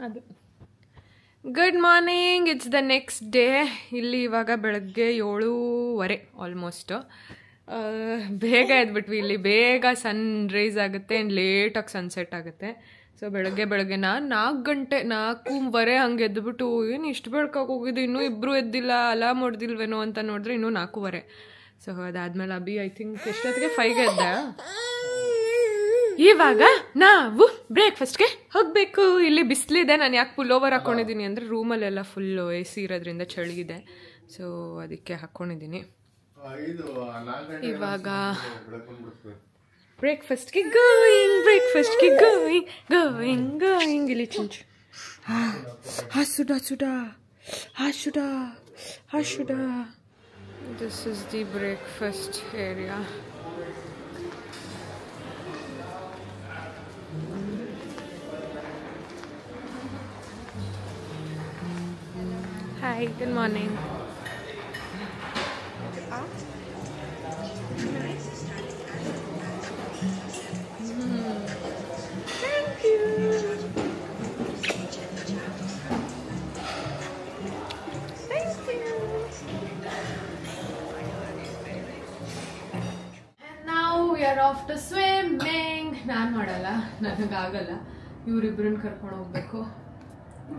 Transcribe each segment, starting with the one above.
ಅದು good morning. It's the next day. ಇಲ್ಲಿ ಇವಾಗ ಬೆಳಗ್ಗೆ 7:15 ಆಲ್ಮೋಸ್ಟ್. ಬೇಗ ಎದ್ಬಿಟ್ವಿ. ಇಲ್ಲಿ ಬೇಗ ಸನ್ ರೈಸ್ ಆಗುತ್ತೆ ಆ್ಯಂಡ್ ಲೇಟಾಗಿ ಸನ್ಸೆಟ್ ಆಗುತ್ತೆ. ಸೊ ಬೆಳಗ್ಗೆ ನಾನು 4:30 ಹಂಗೆ ಎದ್ಬಿಟ್ಟು ಏನು ಇಷ್ಟು ಬೆಳಕಾಗಿ ಹೋಗಿದ್ದು, ಇನ್ನೂ ಇಬ್ಬರು ಎದ್ದಿಲ್ಲ, ಅಲಾರ್ಮ್ ಹೊಡೆದಿಲ್ವೇನೋ ಅಂತ ನೋಡಿದ್ರೆ ಇನ್ನೂ 4:15. ಸೊ ಅದಾದ್ಮೇಲೆ ಅಭಿ ಐ ಥಿಂಕ್ ಎಷ್ಟೊತ್ತಿಗೆ 5ಗೆ ಎದ್ದ. ಇವಾಗ ನಾವು ಬ್ರೇಕ್ಫಾಸ್ಟ್ಗೆ ಹೋಗಬೇಕು. ಇಲ್ಲಿ ಬಿಸಿಲಿದೆ. ನಾನು ಯಾಕೆ ಪುಲ್ಲೋವರ್ ಹಾಕ್ಕೊಂಡಿದ್ದೀನಿ ಅಂದರೆ ರೂಮಲ್ಲೆಲ್ಲ ಫುಲ್ಲು AC ಇರೋದ್ರಿಂದ ಚಳಿ ಇದೆ. ಸೊ ಅದಕ್ಕೆ ಹಾಕ್ಕೊಂಡಿದ್ದೀನಿ. ಇವಾಗ ಬ್ರೇಕ್ಫಾಸ್ಟ್ಗೆ ಗೋಯಿಂಗ್ ಇಲ್ಲಿ ಚಿಂಚು ಹಾಸುಡ. This is the breakfast area. Hi, good morning. Thank you. And now we are off to swimming. ನಾನು ಮಾಡಲ್ಲ, ನನಗಾಗಲ್ಲ. ಇವರಿಬ್ಬರನ್ನ ಕರ್ಕೊಂಡು ಹೋಗ್ಬೇಕು.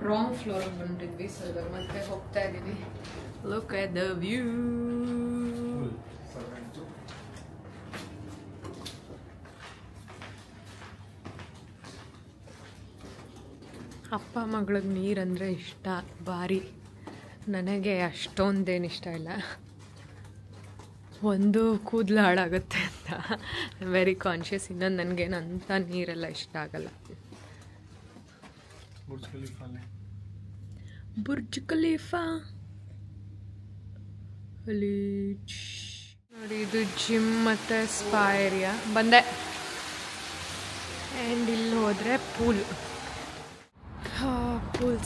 ರಾಂಗ್ ಫ್ಲೋರ್ ಬಂದಿದ್ವಿ. ಸೊ ಇವಾಗ ಮತ್ತೆ ಹೋಗ್ತಾ ಇದೀವಿ. Look at the view. ಅಪ್ಪ ಮಗಳಿಗೆ ನೀರಂದರೆ ಇಷ್ಟ ಭಾರಿ. ನನಗೆ ಅಷ್ಟೊಂದೇನು ಇಷ್ಟ ಇಲ್ಲ. ಒಂದು ಕೂದಲು ಹಾಳಾಗುತ್ತೆ ಅಂತ ವೆರಿ ಕಾನ್ಷಿಯಸ್. ಇನ್ನೊಂದು ನನಗೇನಂತ ನೀರೆಲ್ಲ ಇಷ್ಟ ಆಗಲ್ಲ. ಬುರ್ಜ್ ಖಲೀಫಾ ಅಲ್ಲಿ ನೋಡಿ. ಇದು ಜಿಮ್ ಮತ್ತು ಸ್ಪಾ ಏರಿಯಾ ಬಂದೆ. ಆ್ಯಂಡ್ ಇಲ್ಲಿ ಹೋದರೆ ಪೂಲ್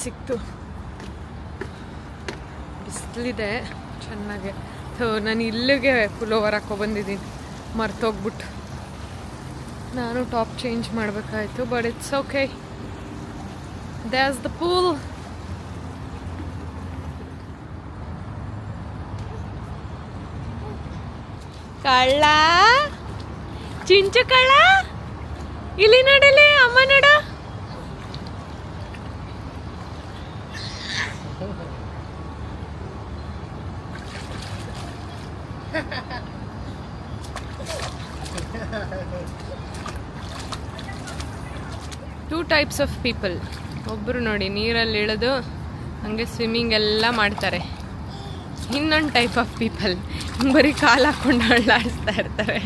ಸಿಕ್ತು. ಬಿಸಿಲಿದೆ ಚೆನ್ನಾಗೆ. ಸೊ ನಾನು ಇಲ್ಲಿಗೆ ಪುಲ್ಲೋವರ್ ಹಾಕ್ಕೊಬಂದಿದ್ದೀನಿ ಮರ್ತೋಗ್ಬಿಟ್ಟು. ನಾನು ಟಾಪ್ ಚೇಂಜ್ ಮಾಡಬೇಕಾಯ್ತು, but it's okay. There's the pool. ಕಳ್ಳ ಚಿಂಚು ಕಳ್ಳ ಇಲ್ಲಿ ನೋಡಲಿ. ಅಮ್ಮ ನೋಡ. Two types of people. ಒಬ್ಬರು ನೋಡಿ ನೀರಲ್ಲಿ ಇಳಿದು ಹಂಗೆ ಸ್ವಿಮ್ಮಿಂಗ್ ಎಲ್ಲ ಮಾಡ್ತಾರೆ. ಇನ್ನೊಂದು ಟೈಪ್ ಆಫ್ ಪೀಪಲ್ ಬರೀ ಕಾಲು ಹಾಕ್ಕೊಂಡು ಅಳ್ಳಾಡಿಸ್ತಾ ಇರ್ತಾರೆ.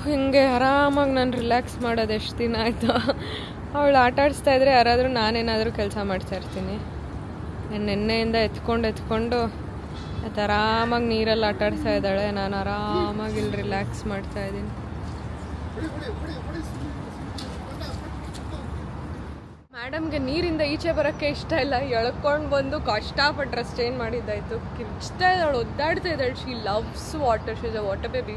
ಹಿಂಗೆ ಆರಾಮಾಗಿ ನಾನು ರಿಲ್ಯಾಕ್ಸ್ ಮಾಡೋದು ಎಷ್ಟು ದಿನ ಆಯಿತು. ಅವಳು ಆಟ ಆಡಿಸ್ತಾ ಇದ್ರೆ ಯಾರಾದರೂ ನಾನೇನಾದರೂ ಕೆಲಸ ಮಾಡ್ತಾ ಇರ್ತೀನಿ. ನೆನ್ನೆಯಿಂದ ಎತ್ಕೊಂಡು ಅದು ಆರಾಮಾಗಿ ನೀರಲ್ಲಿ ಆಟ ಆಡಿಸ್ತಾ ಇದ್ದಾಳೆ. ನಾನು ಆರಾಮಾಗಿ ಇಲ್ಲಿ ರಿಲ್ಯಾಕ್ಸ್ ಮಾಡ್ತಾ ಇದ್ದೀನಿ. ಮೇಡಮ್ಗೆ ನೀರಿಂದ ಈಚೆ ಬರೋಕ್ಕೆ ಇಷ್ಟ ಇಲ್ಲ. ಎಳ್ಕೊಂಡು ಬಂದು ಕಷ್ಟಪಟ್ಟು ಡ್ರೆಸ್ ಚೇಂಜ್ ಮಾಡಿದ್ದಾಯಿತು. ಕಿರ್ಚ್ತಾ ಇದ್ದಾಳು, ಒದ್ದಾಡ್ತಾ ಇದ್ದಾಳೆ. She loves water. She is a water baby.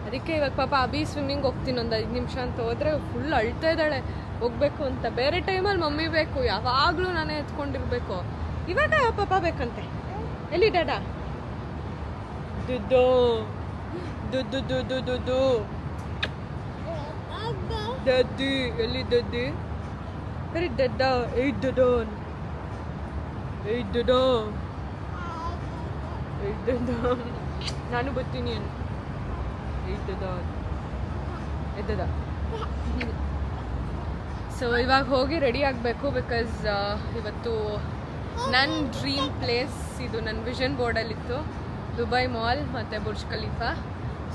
ಅದಕ್ಕೆ ಇವಾಗ ಪಾಪ ಅಭಿ ಸ್ವಿಮ್ಮಿಂಗ್ ಹೋಗ್ತೀನಿ ಒಂದು 5 ನಿಮಿಷ ಅಂತ ಹೋದರೆ ಫುಲ್ ಅಳ್ತಾ ಇದ್ದಾಳೆ ಹೋಗ್ಬೇಕು ಅಂತ. ಬೇರೆ ಟೈಮಲ್ಲಿ ಮಮ್ಮಿ ಬೇಕು, ಯಾವಾಗಲೂ ನಾನೇ ಎತ್ಕೊಂಡಿರ್ಬೇಕು. ಇವಾಗ ಪಾಪ ಬೇಕಂತೆ. ಎಲ್ಲಿ ಡಾಡಾ? ದುಡ್ಡು ದದ್ದಿ. ಎಲ್ಲಿ ದದ್ದಿ? ಸರಿ ದಡ್ಡ. ನಾನು ಬರ್ತೀನಿ ಅನ್ನು. ಎದ್ದದ. ಸೊ ಇವಾಗ ಹೋಗಿ ರೆಡಿ ಆಗಬೇಕು. ಬಿಕಾಸ್ ಇವತ್ತು ನನ್ನ ಡ್ರೀಮ್ ಪ್ಲೇಸ್ ಇದು. ನನ್ನ ವಿಷನ್ ಬೋರ್ಡಲ್ಲಿತ್ತು ದುಬೈ ಮಾಲ್ ಮತ್ತು ಬುರ್ಜ್ ಖಲೀಫಾ.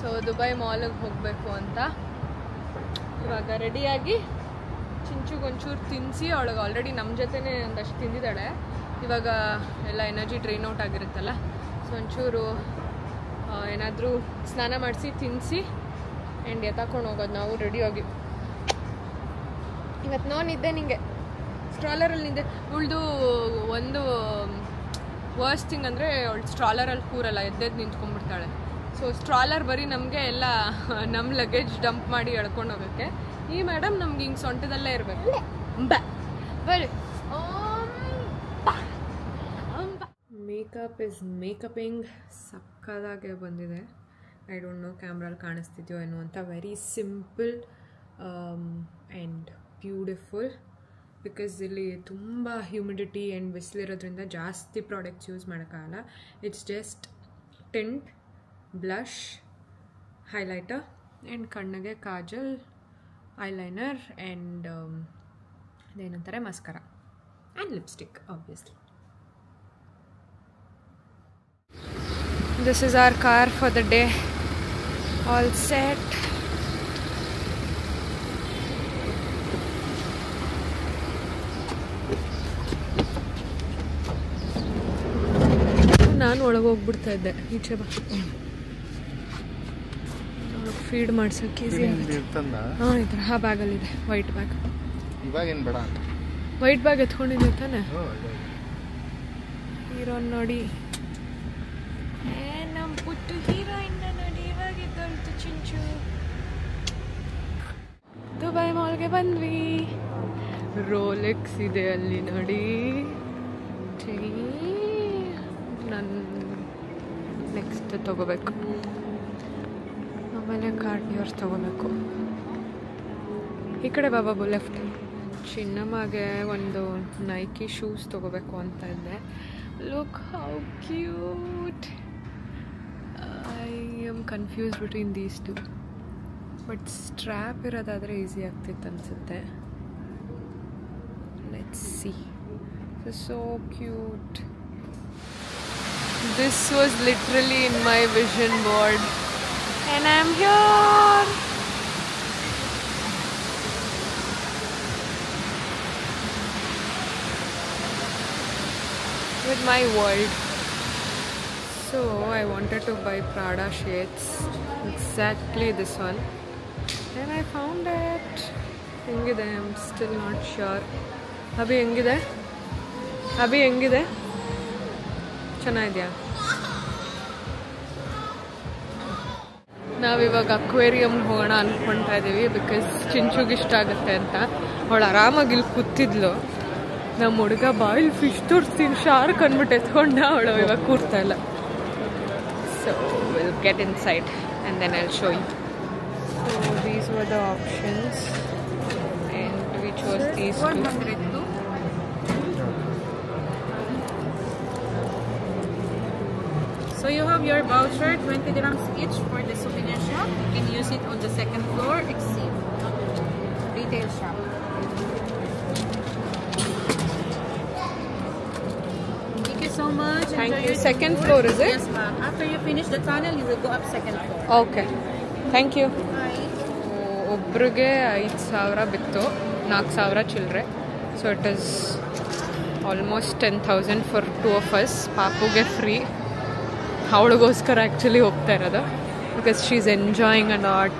ಸೊ ದುಬೈ ಮಾಲಿಗೆ ಹೋಗಬೇಕು ಅಂತ ಇವಾಗ ರೆಡಿಯಾಗಿ ಚಿಂಚುಗೊಂಚೂರು ತಿನ್ನಿಸಿ. ಅವಳಿಗೆ ಆಲ್ರೆಡಿ ನಮ್ಮ ಜೊತೆನೇ ಒಂದಷ್ಟು ತಿಂದಿದ್ದಾಳೆ. ಇವಾಗ ಎಲ್ಲ ಎನರ್ಜಿ ಡ್ರೈನ್ ಔಟ್ ಆಗಿರುತ್ತಲ್ಲ. ಸೊ ಒಂಚೂರು ಏನಾದರೂ ಸ್ನಾನ ಮಾಡಿಸಿ ತಿನ್ನಿಸಿ ಆ್ಯಂಡ್ ಎತ್ತಾಕೊಂಡು ಹೋಗೋದು ನಾವು ರೆಡಿಯಾಗಿ. ಇವತ್ತು ನೋನಿದ್ದೆ ನಿಂಗೆ ಸ್ಟ್ರಾಲರಲ್ಲಿ ನಿಂದೆ. ಉಳ್ದು ಒಂದು ವರ್ಸ್ಟ್ ಥಿಂಗ್ ಅಂದರೆ ಅವಳು ಸ್ಟ್ರಾಲರಲ್ಲಿ ಕೂರಲ್ಲ, ಎದ್ದೆದ್ದು ನಿಂತ್ಕೊಂಡ್ಬಿಡ್ತಾಳೆ. ಸೊ ಸ್ಟ್ರಾಲರ್ ಬರೀ ನಮಗೆ ಎಲ್ಲ ನಮ್ಮ ಲಗೇಜ್ ಡಂಪ್ ಮಾಡಿ ಎಳ್ಕೊಂಡು ಹೋಗೋಕ್ಕೆ. ಈ ಮೇಡಮ್ ನಮ್ಗೆ ಹಿಂಗೆ ಸೊಂಟದಲ್ಲೇ ಇರಬೇಕು. ಬರೀ ಮೇಕಪ್ ಇಸ್ ಮೇಕಪಿಂಗ್ ಸಕ್ಕದಾಗೆ ಬಂದಿದೆ. ಐ ಡೋಂಟ್ ನೋ ಕ್ಯಾಮ್ರಲ್ಲಿ ಕಾಣಿಸ್ತಿದ್ಯೋ ಏನೋ ಅಂತ. Very simple and beautiful. Because ಇಲ್ಲಿ ತುಂಬ ಹ್ಯೂಮಿಡಿಟಿ ಆ್ಯಂಡ್ ಬಿಸಿಲಿರೋದ್ರಿಂದ ಜಾಸ್ತಿ ಪ್ರಾಡಕ್ಟ್ಸ್ ಯೂಸ್ ಮಾಡೋಕ್ಕಾಗಲ್ಲ. It's just tint, blush, highlighter and ಕಣ್ಣಿಗೆ ಕಾಜಲ್, ಐಲೈನರ್ ಆ್ಯಂಡ್ ಅದೇನಂತಾರೆ mascara and lipstick obviously. This is our car for the day. All set. ನಾನು ಒಳಗೆ ಹೋಗ್ಬಿಡ್ತಾ ಇದ್ದೆ. ಈಚೆ ಬಾ, ಫೀಡ್ ಮಾಡ್ಸೋಕ್ಕೆ ಈಸಿ ಆಗುತ್ತೆ. ಹಾಂ ಇದ್ರೆ ಆ ಬ್ಯಾಗಲ್ಲಿದೆ, ವೈಟ್ ಬ್ಯಾಗ್. ಇವಾಗೇನು ಬೇಡ, ವೈಟ್ ಬ್ಯಾಗ್ ಎತ್ಕೊಂಡಿದ್ದೆ ತಾನೆ. ಹೀರೋನ್ ನೋಡಿ, ನಮ್ಮ ಪುಟ್ಟು ಹೀರೋಯಿನ್ನ ನೋಡಿ. ಇವಾಗಿದ್ದೊಂದು ಚಿಂಚು. ದುಬೈ ಮಾಲ್ಗೆ ಬಂದ್ವಿ. ರೋಲೆಕ್ಸ್ ಇದೆ ಅಲ್ಲಿ ನೋಡಿ. ನಾನು ನೆಕ್ಸ್ಟ್ ತಗೋಬೇಕು. ಆಮೇಲೆ ಕಾರ್ನಿಯರ್ಸ್ ತಗೋಬೇಕು. ಈ ಕಡೆ ಬಾಬಾಬು ಲೆಫ್ಟ್. ಚಿನ್ನಮ್ಮಗೆ ಒಂದು ನೈಕಿ ಶೂಸ್ ತಗೋಬೇಕು ಅಂತ ಇದ್ದೆ. Look how cute. I am confuse between these two. But strap ಇರೋದಾದರೆ ಈಸಿ ಆಗ್ತಿತ್ತು ಅನಿಸುತ್ತೆ. Let's see. So cute. This was literally in my vision board and I'm here. With my world. So I wanted to buy Prada shades, exactly this one, and I found it. Hengide, I'm still not sure. Abhi hengide? Abhi hengide? ಚೆನ್ನಾಗಿದೆಯಾ? ನಾವಿವಾಗ ಅಕ್ವೇರಿಯಮ್ಗೆ ಹೋಗೋಣ ಅಂದ್ಕೊಳ್ತಾ ಇದ್ದೀವಿ. Because ಚಿಂಚುಗೆ ಇಷ್ಟ ಆಗುತ್ತೆ ಅಂತ. ಅವಳು ಆರಾಮಾಗಿ ಇಲ್ಲಿ ಕೂತಿದ್ಲು. ನಮ್ಮ ಹುಡುಗ ಬಾಯಿಲ್ ಫಿಶ್ ತೋರಿಸ್ತೀನಿ ಶಾರ್ಕ್ ಅಂದ್ಬಿಟ್ಟು ಎತ್ಕೊಂಡ. ಅವಳು ಇವಾಗ ಕೂರ್ತಾ ಇಲ್ಲ. So will get inside and then I will show you. So these were the options and we chose these two. So you have your voucher, 20 dirhams each for the souvenir shop. You can use it on the second floor, Exceed retail shop. Thank you so much. Thank you. Second floor, is it? Yes, ma'am. After you finish the tunnel, you will go up second floor. Okay. Thank you. Bye. ಒಬ್ರಿಗೆ 5,000 ಬಿತ್ತು, 4,000 ಚಿಲ್ಲರೆ. So it is almost 10,000 for 2 of us. ಪಾಪುಗೆ free. ಅವಳಿಗೋಸ್ಕರ actually ಹೋಗ್ತಾ ಇರೋದು. Because she is enjoying a lot.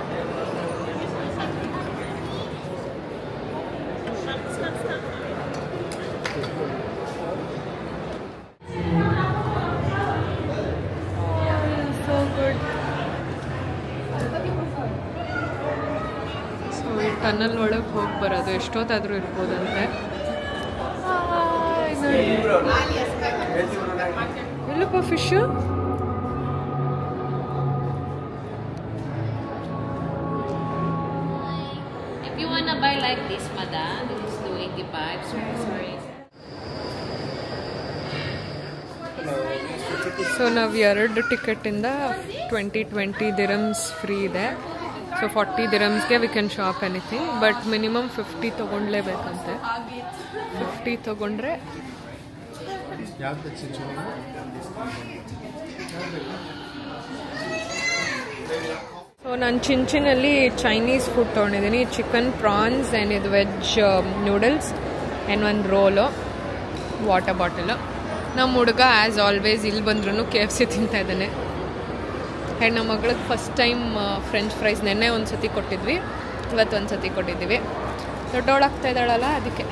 So good. So ಈ tunnel ಒಳಗೆ ಹೋಗಿ ಬರೋದು ಎಷ್ಟೊತ್ತಾದರೂ ಇರ್ಬೋದಂತೆ. ಎಲ್ಲಪ್ಪ fish? If you wanna buy like this, madam, this is 285. Sorry. So ನಾವು 2 ಟಿಕೆಟಿಂದ 20 ದಿರಮ್ಸ್ ಫ್ರೀ ಇದೆ. ಸೊ 40 ದಿರಮ್ಸ್ಗೆ we can shop anything. But minimum 50 ತೊಗೊಳ್ಲೇಬೇಕಂತೆ. 50 ತೊಗೊಂಡ್ರೆ ಸೊ ನಾನು ಚಿಂಚಿನಲ್ಲಿ ಚೈನೀಸ್ ಫುಡ್ ತೊಗೊಂಡಿದ್ದೀನಿ. ಚಿಕನ್ ಪ್ರಾನ್ಸ್ ಆ್ಯಂಡ್ ಇದು ವೆಜ್ ನೂಡಲ್ಸ್ ಆ್ಯಂಡ್ ಒಂದು ರೋಲು, ವಾಟರ್ ಬಾಟಲು. ನಮ್ಮ ಹುಡುಗ ಆ್ಯಸ್ ಆಲ್ವೇಸ್ ಇಲ್ಲಿ ಬಂದ್ರೂ KFC ತಿಂತಾ ಇದ್ದಾನೆ. ಆ್ಯಂಡ್ ನಮ್ಮ ಮಗಳಿಗೆ ಫಸ್ಟ್ ಟೈಮ್ ಫ್ರೆಂಚ್ ಫ್ರೈಸ್ ನೆನ್ನೆ ಒಂದು ಸತಿ ಕೊಟ್ಟಿದ್ವಿ, ಇವತ್ತು ಒಂದು ಸತಿ ಕೊಟ್ಟಿದ್ದೀವಿ. ದೊಡ್ಡವಳಾಗ್ತಾ ಇದ್ದಾಳಲ್ಲ ಅದಕ್ಕೆ.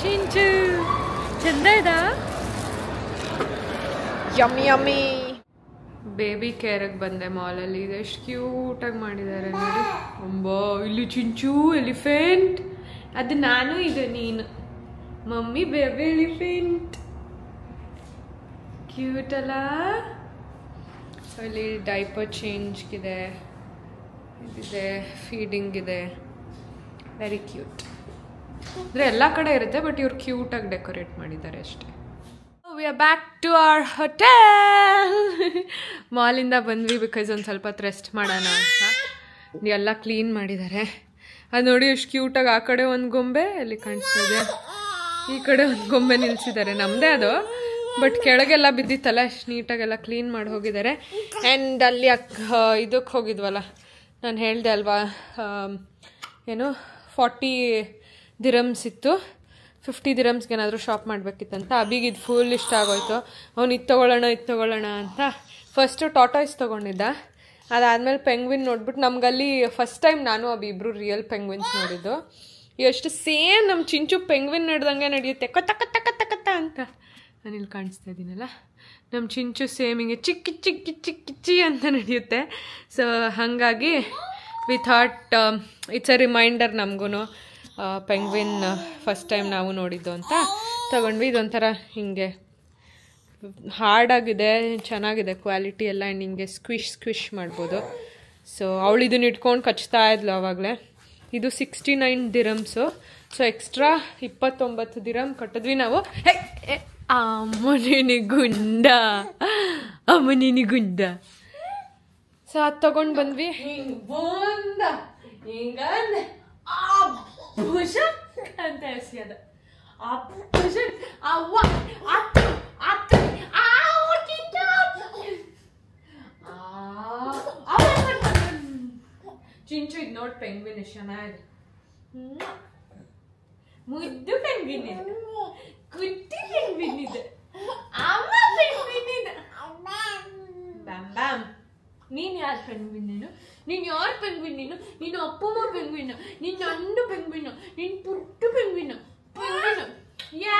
ಚಿಂಚು ಚಂದ ಇದ. Yummy yummy. ಬೇಬಿ ಕೇರಿಗೆ ಬಂದೆ ಮಾಲಲ್ಲಿ. ಇದು ಎಷ್ಟು ಕ್ಯೂಟಾಗಿ ಮಾಡಿದ್ದಾರೆ ನೋಡಿ. ಅಂಬಾ, ಇಲ್ಲಿ ಚಿಂಚು ಎಲಿಫೆಂಟ್, ಅದು ನಾನು, ಇದು ನೀನು. ಮಮ್ಮಿ ಬೇಬಿ ಎಲಿಫೆಂಟ್, ಕ್ಯೂಟ್ ಅಲ್ಲ? ಸೊ ಇಲ್ಲಿ ಡೈಪರ್ ಚೇಂಜ್ಗಿದೆ, ಇದಿದೆ, ಫೀಡಿಂಗ್ ಇದೆ, ವೆರಿ ಕ್ಯೂಟ್. ಅಂದರೆ ಎಲ್ಲ ಕಡೆ ಇರುತ್ತೆ, ಬಟ್ ಇವ್ರು ಕ್ಯೂಟಾಗಿ ಡೆಕೋರೇಟ್ ಮಾಡಿದ್ದಾರೆ ಅಷ್ಟೇ. We are back to our hotel. ಮಾಲಿಂದ ಬಂದ್ವಿ ಬಿಕಾಸ್ ಒಂದು ಸ್ವಲ್ಪ ಹೊತ್ತು ರೆಸ್ಟ್ ಮಾಡೋಣ ಅಂತ. ಎಲ್ಲ ಕ್ಲೀನ್ ಮಾಡಿದ್ದಾರೆ. ಅದು ನೋಡಿ ಎಷ್ಟು ಕ್ಯೂಟಾಗಿ. ಆ ಕಡೆ ಒಂದು ಗೊಂಬೆ ಅಲ್ಲಿ ಕಾಣಿಸ್ತದೆ, ಈ ಕಡೆ ಒಂದು ಗೊಂಬೆ ನಿಲ್ಸಿದ್ದಾರೆ. ನಮ್ಮದೇ ಅದು, ಬಟ್ ಕೆಳಗೆಲ್ಲ ಬಿದ್ದಿತ್ತಲ್ಲ, ಎಷ್ಟು ನೀಟಾಗೆಲ್ಲ ಕ್ಲೀನ್ ಮಾಡಿ ಹೋಗಿದ್ದಾರೆ. ಆ್ಯಂಡ್ ಅಲ್ಲಿ ಇದಕ್ಕೆ ಹೋಗಿದ್ವಲ್ಲ, ನಾನು ಹೇಳಿದೆ ಅಲ್ವಾ, ಏನು 40 ದಿರಮ್ಸ್ ಇತ್ತು. 50 ದಿರಮ್ಸ್ಗೆ ಏನಾದರೂ ಶಾಪ್ ಮಾಡಬೇಕಿತ್ತಂತ. ಅಬಿಗೆ ಇದು ಫುಲ್ ಇಷ್ಟ ಆಗೋಯ್ತು. ಅವ್ನು ಇದು ತೊಗೊಳ್ಳೋಣ ಅಂತ ಫಸ್ಟು ಟಾಟಾಯ್ಸ್ ತೊಗೊಂಡಿದ್ದ. ಅದಾದಮೇಲೆ ಪೆಂಗ್ವಿನ್ ನೋಡ್ಬಿಟ್ಟು, ನಮ್ಗಲ್ಲಿ ಫಸ್ಟ್ ಟೈಮ್ ನಾನು ಅಬಿ ಇಬ್ಬರು ರಿಯಲ್ ಪೆಂಗ್ವಿನ್ಸ್ ನೋಡಿದ್ದು. ಎಷ್ಟು ಸೇಮ್ ನಮ್ಮ ಚಿಂಚು ಪೆಂಗ್ವಿನ್ ನಡೆದಂಗೆ ನಡೆಯುತ್ತೆ, ಕತ್ತ ಅಂತ. ನಾನು ಇಲ್ಲಿ ಕಾಣಿಸ್ತಾ ಇದ್ದೀನಲ್ಲ, ನಮ್ಮ ಚಿಂಚು ಸೇಮ್ ಹಿಂಗೆ ಚಿಕ್ಕಿ ಅಂತ ನಡೆಯುತ್ತೆ. ಸೊ ಹಾಗಾಗಿ we thought it's a reminder ನಮಗೂ ಪೆಂಗ್ವಿನ್ ಫಸ್ಟ್ ಟೈಮ್ ನಾವು ನೋಡಿದ್ದು ಅಂತ ತಗೊಂಡ್ವಿ. ಇದೊಂಥರ ಹಿಂಗೆ ಹಾರ್ಡಾಗಿದೆ, ಚೆನ್ನಾಗಿದೆ ಕ್ವಾಲಿಟಿ ಎಲ್ಲ. ಆ್ಯಂಡ್ ಹಿಂಗೆ ಸ್ಕ್ವಿಶ್ ಮಾಡ್ಬೋದು. ಸೊ ಅವಳು ಇದನ್ನ ಇಟ್ಕೊಂಡು ಕಚ್ತಾ ಇದ್ಲು ಆವಾಗಲೇ. ಇದು 69 ದಿರಮ್ಸು. ಸೊ ಎಕ್ಸ್ಟ್ರಾ 29 ದಿರಮ್ ಕಟ್ಟಿದ್ವಿ ನಾವು. ಅಮ್ಮನಿನಿ ಗುಂಡ. ಸೊ ಅದು ತಗೊಂಡು ಬಂದ್ವಿ. ಹಿಂಗಂದೆ ಭುಷ ಅಂತ ಎಸಿಯದ. ಚಿಂಚು ಇದು ನೋಡಿ, ಪೆಂಗ್ವಿನ್ ಎಷ್ಟು ಚೆನ್ನಾಗಿದೆ. ಮುದ್ದು ಪೆಂಗ್ವಿನ್ ಇದೆ, ಕುಟ್ಟಿ ಪೆಂಗ್ವಿನ್ ಇದೆ, ಅಮ್ಮ ಪೆಂಗ್ವಿನ್ ಇದೆ. ಬ್ಯಾಮ್ ಬ್ಯಾಮ್. ನೀನು ಯಾರು ಪೆಂಗ್ವಿನ್? ನೀನು ಯಾರು ಪೆಂಗ್ವಿನ್? ನೀನು ಅಪ್ಪಮ್ಮ ಪೆಂಗ್ವಿನ್, ನಿನ್ನ ಅಂಡು ಪೆಂಗ್ವಿನ್, ನಿನ್ನ ಪುಟ್ಟು ಪೆಂಗ್ವಿನ್. ಯಾ